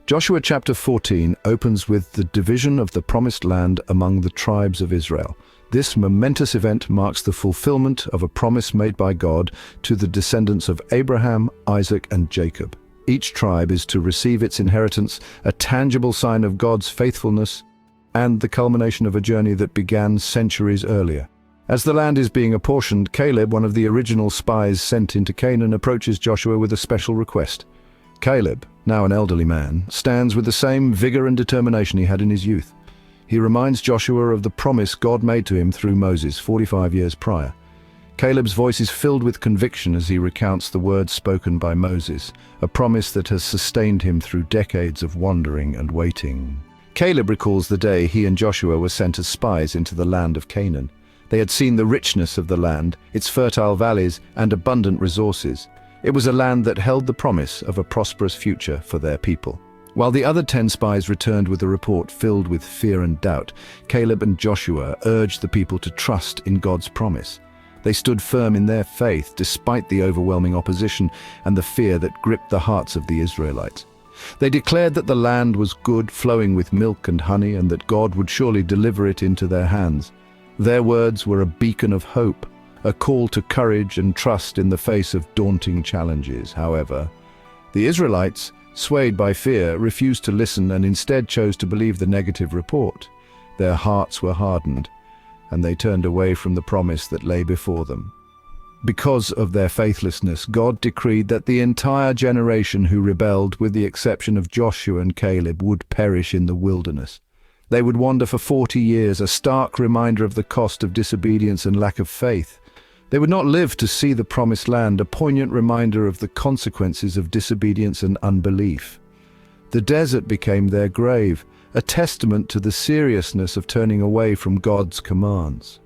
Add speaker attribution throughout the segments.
Speaker 1: Joshua chapter 14 opens with the division of the promised land among the tribes of Israel. This momentous event marks the fulfillment of a promise made by God to the descendants of Abraham, Isaac, and Jacob. Each tribe is to receive its inheritance, a tangible sign of God's faithfulness and the culmination of a journey that began centuries earlier. As the land is being apportioned, Caleb, one of the original spies sent into Canaan, approaches Joshua with a special request. Caleb, now an elderly man, stands with the same vigor and determination he had in his youth. He reminds Joshua of the promise God made to him through Moses 45 years prior. Caleb's voice is filled with conviction as he recounts the words spoken by Moses, a promise that has sustained him through decades of wandering and waiting. Caleb recalls the day he and Joshua were sent as spies into the land of Canaan. They had seen the richness of the land, its fertile valleys and abundant resources. It was a land that held the promise of a prosperous future for their people. While the other 10 spies returned with a report filled with fear and doubt, Caleb and Joshua urged the people to trust in God's promise. They stood firm in their faith despite the overwhelming opposition and the fear that gripped the hearts of the Israelites. They declared that the land was good, flowing with milk and honey, and that God would surely deliver it into their hands. Their words were a beacon of hope, a call to courage and trust in the face of daunting challenges. However, the Israelites, swayed by fear, refused to listen and instead chose to believe the negative report. Their hearts were hardened, and they turned away from the promise that lay before them. Because of their faithlessness, God decreed that the entire generation who rebelled, with the exception of Joshua and Caleb, would perish in the wilderness. They would wander for 40 years, a stark reminder of the cost of disobedience and lack of faith. They would not live to see the promised land, a poignant reminder of the consequences of disobedience and unbelief. The desert became their grave, a testament to the seriousness of turning away from God's commands.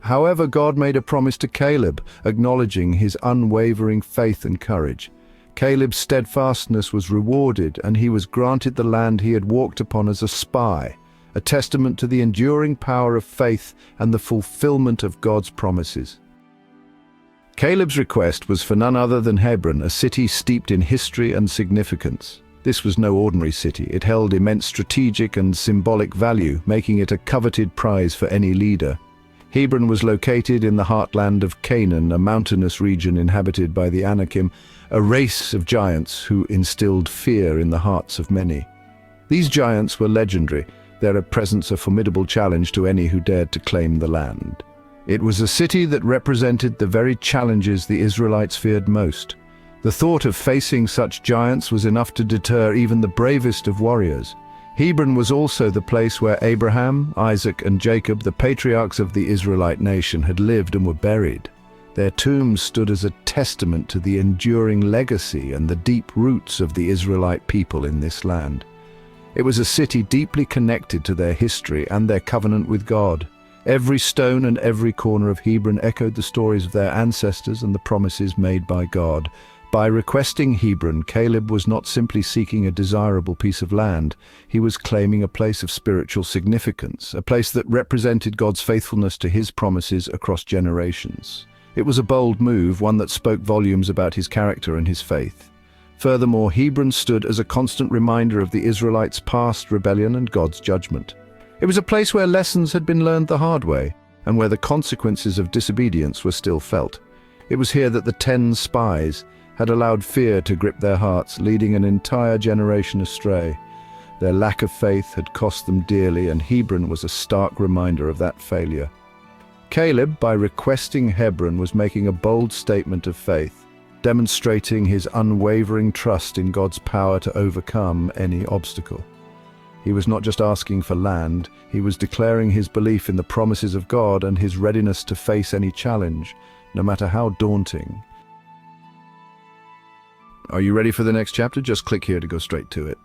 Speaker 1: However, God made a promise to Caleb, acknowledging his unwavering faith and courage. Caleb's steadfastness was rewarded, and he was granted the land he had walked upon as a spy, a testament to the enduring power of faith and the fulfillment of God's promises. Caleb's request was for none other than Hebron, a city steeped in history and significance. This was no ordinary city. It held immense strategic and symbolic value, making it a coveted prize for any leader. Hebron was located in the heartland of Canaan, a mountainous region inhabited by the Anakim, a race of giants who instilled fear in the hearts of many. These giants were legendary, their presence a formidable challenge to any who dared to claim the land. It was a city that represented the very challenges the Israelites feared most. The thought of facing such giants was enough to deter even the bravest of warriors. Hebron was also the place where Abraham, Isaac, and Jacob, the patriarchs of the Israelite nation, had lived and were buried. Their tombs stood as a testament to the enduring legacy and the deep roots of the Israelite people in this land. It was a city deeply connected to their history and their covenant with God. Every stone and every corner of Hebron echoed the stories of their ancestors and the promises made by God. By requesting Hebron, Caleb was not simply seeking a desirable piece of land. He was claiming a place of spiritual significance, a place that represented God's faithfulness to his promises across generations. It was a bold move, one that spoke volumes about his character and his faith. Furthermore, Hebron stood as a constant reminder of the Israelites' past rebellion and God's judgment. It was a place where lessons had been learned the hard way, and where the consequences of disobedience were still felt. It was here that the 10 spies had allowed fear to grip their hearts, leading an entire generation astray. Their lack of faith had cost them dearly, and Hebron was a stark reminder of that failure. Caleb, by requesting Hebron, was making a bold statement of faith, demonstrating his unwavering trust in God's power to overcome any obstacle. He was not just asking for land, he was declaring his belief in the promises of God and his readiness to face any challenge, no matter how daunting. Are you ready for the next chapter? Just click here to go straight to it.